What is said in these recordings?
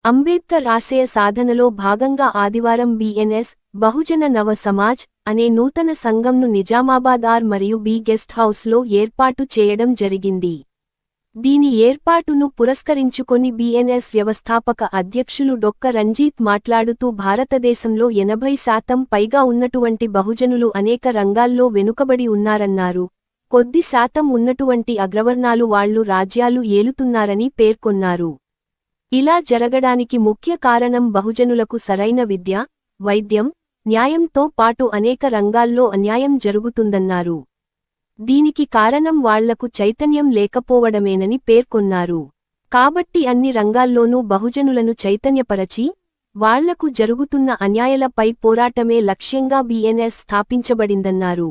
అంబేద్కర్ ఆశయ సాధనలో భాగంగా ఆదివారం బిఎన్ఎస్ బహుజన నవ సమాజ్ అనే నూతన సంఘంను నిజామాబాద్ ఆర్ మరియు బి గెస్ట్ హౌస్లో ఏర్పాటు చేయడం జరిగింది. దీని ఏర్పాటును పురస్కరించుకొని బిఎన్ఎస్ వ్యవస్థాపక అధ్యక్షులు డొక్క రంజీత్ మాట్లాడుతూ భారతదేశంలో 80% పైగా ఉన్నటువంటి బహుజనులు అనేక రంగాల్లో వెనుకబడి ఉన్నారన్నారు. కొద్ది శాతం ఉన్నటువంటి అగ్రవర్ణాలు వాళ్లు రాజ్యాలు ఏలుతున్నారని పేర్కొన్నారు. ఇలా జరగడానికి ముఖ్య కారణం బహుజనులకు సరైన విద్య, వైద్యం, న్యాయంతో పాటు అనేక రంగాల్లో అన్యాయం జరుగుతుందన్నారు. దీనికి కారణం వాళ్లకు చైతన్యం లేకపోవడమేనని పేర్కొన్నారు. కాబట్టి అన్ని రంగాల్లోనూ బహుజనులను చైతన్యపరచి, వాళ్లకు జరుగుతున్న అన్యాయాలపై పోరాటమే లక్ష్యంగా బిఎన్ఎస్ స్థాపించబడిందన్నారు.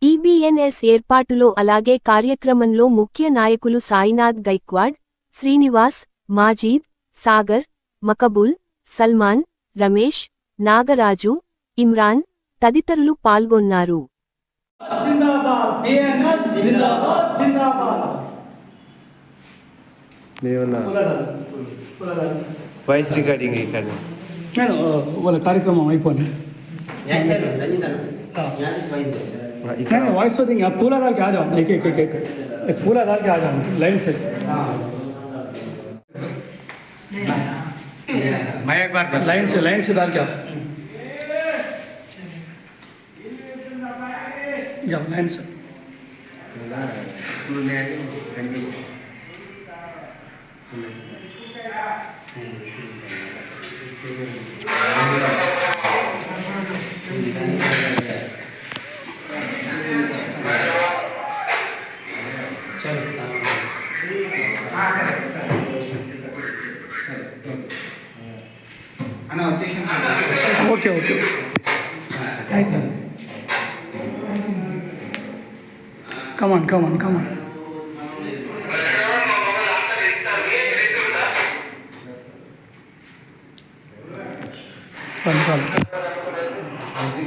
ఈ బిఎన్ఎస్ ఏర్పాటులో అలాగే కార్యక్రమంలో ముఖ్య నాయకులు సాయినాథ్ గైక్వాడ్, శ్రీనివాస్, మాజీద్, సాగర్, మకబూల్, సల్మాన్, రమేష్, నాగరాజు, ఇమ్రాన్ తదితరులు పాల్గొన్నారు. जिंदाबाद बीएनएस जिंदाबाद जिंदाबाद వాయిస్ రికార్డింగ్ ఇక్కడ నేను వాళ్ళ కార్యక్రమం అయిపోయింది. नहीं वॉइस तो देंगे आप पूरा डाल के आ जाओ एक एक एक एक पूरा डाल के आ जाओ लाइन से मैं एक बार लाइन से डाल के आओ जाओ लाइन से ఓకే ఓకే కమాన్ కమాన్ కమాన్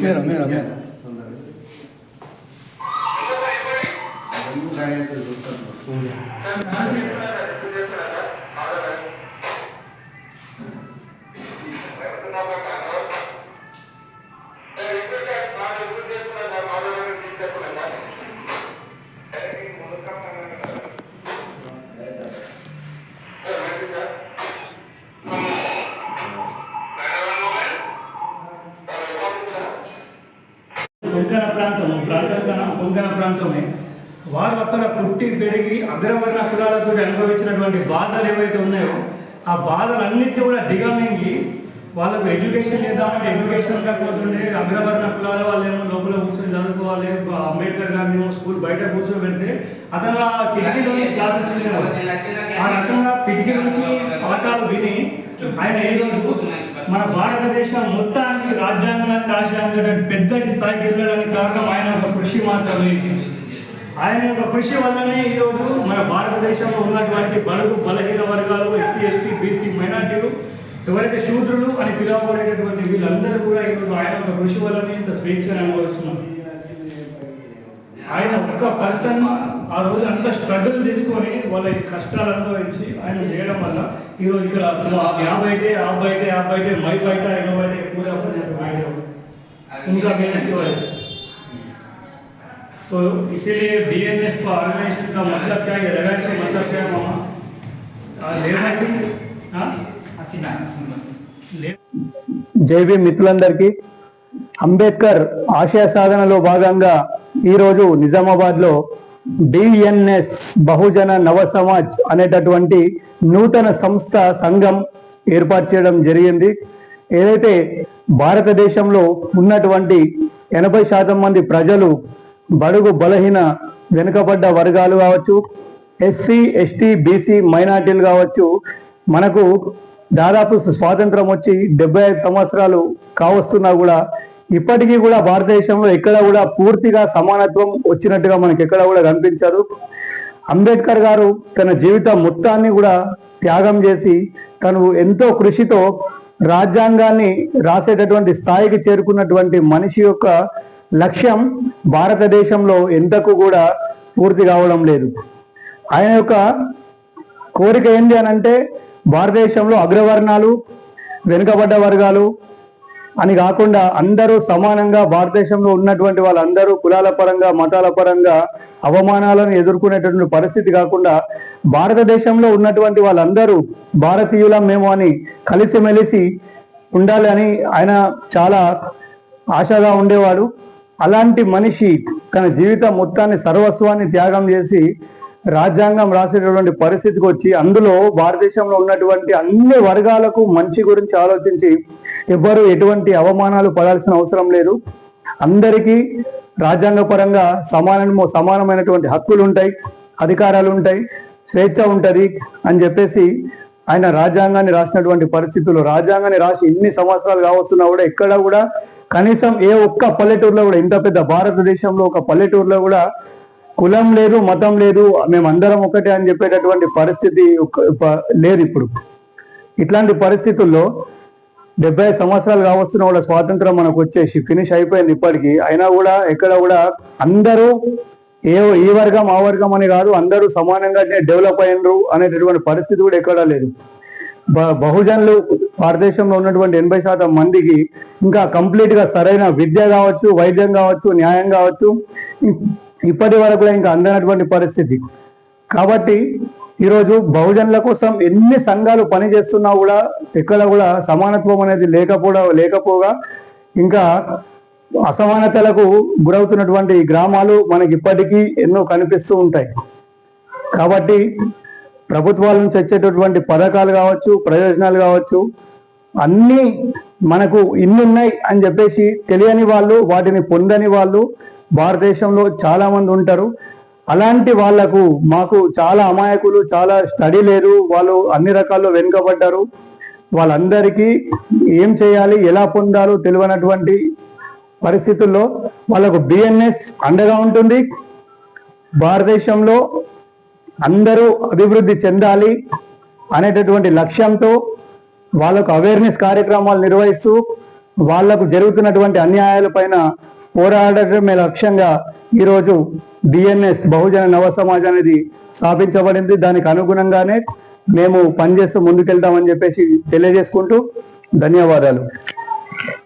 मेरा मेरा मेरा కొంకణ ప్రాంతమే వారు అక్కడ పుట్టి పెరిగి అగ్రవర్ణ కులాలతో అనుభవించినటువంటి బాధలు ఏవైతే ఉన్నాయో ఆ బాధలన్నిటికీ కూడా దిగమింగి వాళ్ళకు ఎడ్యుకేషన్ చేద్దామంటే ఎడ్యుకేషన్ కాకపోతుండే అగ్రవర్ణ కులాల వాళ్ళేమో లోపల కూర్చొని చదువుకోవాలి. అంబేద్కర్ గారిని స్కూల్ బయట కూర్చోబెడితే అతను ఆ కిటికీ నుంచి క్లాసెస్ వినేవాడు. ఆ రకంగా కిటికీ నుంచి పాఠాలు విని ఆయన ఈరోజు మన భారతదేశం మొత్తానికి రాజ్యాంగాన్ని రాసేంత పెద్దటి స్థాయికి వెళ్ళడానికి కారణం ఆయన ఒక కృషి మాత్రమే. ఆయన యొక్క కృషి వల్లనే ఈరోజు మన భారతదేశంలో ఉన్నటువంటి బడుగు బలహీన వర్గాలు, ఎస్సీ ఎస్టీ బీసీ మైనార్టీలు, ఎవరైతే శూద్రులు అని పిలువబడేటటువంటి వీళ్ళందరూ కూడా ఈరోజు ఆయన యొక్క కృషి వల్లనే ఇంత స్వేచ్ఛను అనుభవిస్తున్నారు. ఆయన ఒక్క పర్సన్ ఆ రోజు అంత స్ట్రగుల్ తీసుకొని వాళ్ళ కష్టాలు అనుభవించి ఆయన చేయడం వల్ల ఈరోజు ఇక్కడ आप बैठे मैं बैठा इनो बैठे पूरा अपने बैठे हो उनका मेहनत की वजह से. तो इसीलिए बीएनएस का ऑर्गेनाइजेशन का मतलब क्या है, लगाने से मतलब क्या है मामा జైబీ మిత్రులందరికీ అంబేద్కర్ ఆశయ సాధనలో భాగంగా ఈరోజు నిజామాబాద్లో బిఎన్ఎస్ బహుజన నవ సమాజ్ అనేటటువంటి నూతన సంఘం ఏర్పాటు చేయడం జరిగింది. ఏదైతే భారతదేశంలో ఉన్నటువంటి 80% మంది ప్రజలు బడుగు బలహీన వెనుకబడ్డ వర్గాలు కావచ్చు, ఎస్సీ ఎస్టీ బీసీ మైనార్టీలు కావచ్చు, మనకు దాదాపు స్వాతంత్రం వచ్చి 75 సంవత్సరాలు కావస్తున్నా కూడా ఇప్పటికీ కూడా భారతదేశంలో ఎక్కడ కూడా పూర్తిగా సమానత్వం వచ్చినట్టుగా మనకి ఎక్కడ కూడా కనిపించదు. అంబేద్కర్ గారు తన జీవితం మొత్తాన్ని కూడా త్యాగం చేసి తను ఎంతో కృషితో రాజ్యాంగాన్ని రాసేటటువంటి స్థాయికి చేరుకున్నటువంటి మనిషి యొక్క లక్ష్యం భారతదేశంలో ఎంతకు కూడా పూర్తి కావడం లేదు. ఆయన యొక్క కోరిక ఏంటి అని అంటే భారతదేశంలో అగ్రవర్ణాలు, వెనుకబడ్డ వర్గాలు అని కాకుండా అందరూ సమానంగా భారతదేశంలో ఉన్నటువంటి వాళ్ళందరూ కులాల పరంగా, మతాల పరంగా అవమానాలను ఎదుర్కొనేటటువంటి పరిస్థితి కాకుండా భారతదేశంలో ఉన్నటువంటి వాళ్ళందరూ భారతీయులం మేము అని కలిసిమెలిసి ఉండాలి అని ఆయన చాలా ఆశగా ఉండేవాడు. అలాంటి మనిషి తన జీవితం మొత్తాన్ని, సర్వస్వాన్ని త్యాగం చేసి రాజ్యాంగం రాసేటటువంటి పరిస్థితికి వచ్చి అందులో భారతదేశంలో ఉన్నటువంటి అన్ని వర్గాలకు మంచి గురించి ఆలోచించి ఎవ్వరూ ఎటువంటి అవమానాలు పడాల్సిన అవసరం లేదు, అందరికీ రాజ్యాంగపరంగా సమానమైనటువంటి హక్కులు ఉంటాయి, అధికారాలు ఉంటాయి, స్వేచ్ఛ ఉంటుంది అని చెప్పేసి ఆయన రాజ్యాంగాన్ని రాసినటువంటి పరిస్థితుల్లో, రాజ్యాంగాన్ని రాసి ఇన్ని సంవత్సరాలు కావస్తున్నా కూడా ఎక్కడ కూడా కనీసం ఏ ఒక్క పల్లెటూరులో కూడా, ఇంత పెద్ద భారతదేశంలో ఒక పల్లెటూరులో కూడా కులం లేదు, మతం లేదు, మేమందరం ఒకటే అని చెప్పేటటువంటి పరిస్థితి లేదు ఇప్పుడు. ఇట్లాంటి పరిస్థితుల్లో 70 సంవత్సరాలు కావస్తున్న కూడా స్వాతంత్రం మనకు వచ్చేసి ఫినిష్ అయిపోయింది ఇప్పటికీ. అయినా కూడా ఎక్కడ కూడా అందరూ ఈ వర్గం ఆ వర్గం అని కాదు, అందరూ సమానంగా డెవలప్ అయినరు అనేటటువంటి పరిస్థితి కూడా ఎక్కడా లేదు. బహుజనులు భారతదేశంలో ఉన్నటువంటి 80% మందికి ఇంకా కంప్లీట్ గా సరైన విద్య కావచ్చు, వైద్యం కావచ్చు, న్యాయం కావచ్చు ఇప్పటి వరకు ఇంకా అందనటువంటి పరిస్థితి. కాబట్టి ఈరోజు బహుజనుల కోసం ఎన్ని సంఘాలు పనిచేస్తున్నా కూడా ఎక్కడ కూడా సమానత్వం అనేది లేకపోగా ఇంకా అసమానతలకు గురవుతున్నటువంటి గ్రామాలు మనకి ఇప్పటికీ ఎన్నో కనిపిస్తూ ఉంటాయి. కాబట్టి ప్రభుత్వాల నుంచి వచ్చేటటువంటి పథకాలు కావచ్చు, ప్రయోజనాలు కావచ్చు, అన్నీ మనకు ఇన్ని ఉన్నాయి అని చెప్పేసి తెలియని వాళ్ళు, వాటిని పొందని వాళ్ళు భారతదేశంలో చాలా మంది ఉంటారు. అలాంటి వాళ్లకు మాకు చాలా అమాయకులు, చాలా స్టడీ లేదు, వాళ్ళు అన్ని రకాల్లో వెనుకబడ్డారు, వాళ్ళందరికీ ఏం చేయాలి, ఎలా పొందాలో తెలియనటువంటి పరిస్థితుల్లో వాళ్ళకు బిఎన్ఎస్ అండగా ఉంటుంది. భారతదేశంలో అందరూ అభివృద్ధి చెందాలి అనేటటువంటి లక్ష్యంతో వాళ్ళకు అవేర్నెస్ కార్యక్రమాలు నిర్వహిస్తూ వాళ్లకు జరుగుతున్నటువంటి అన్యాయాలపైన పోరాడటమే లక్ష్యంగా ఈరోజు బిఎన్ఎస్ బహుజన నవ సమాజ్ అనేది స్థాపించబడింది. దానికి అనుగుణంగానే మేము పనిచేస్తూ ముందుకెళ్తామని చెప్పేసి తెలియజేసుకుంటూ ధన్యవాదాలు.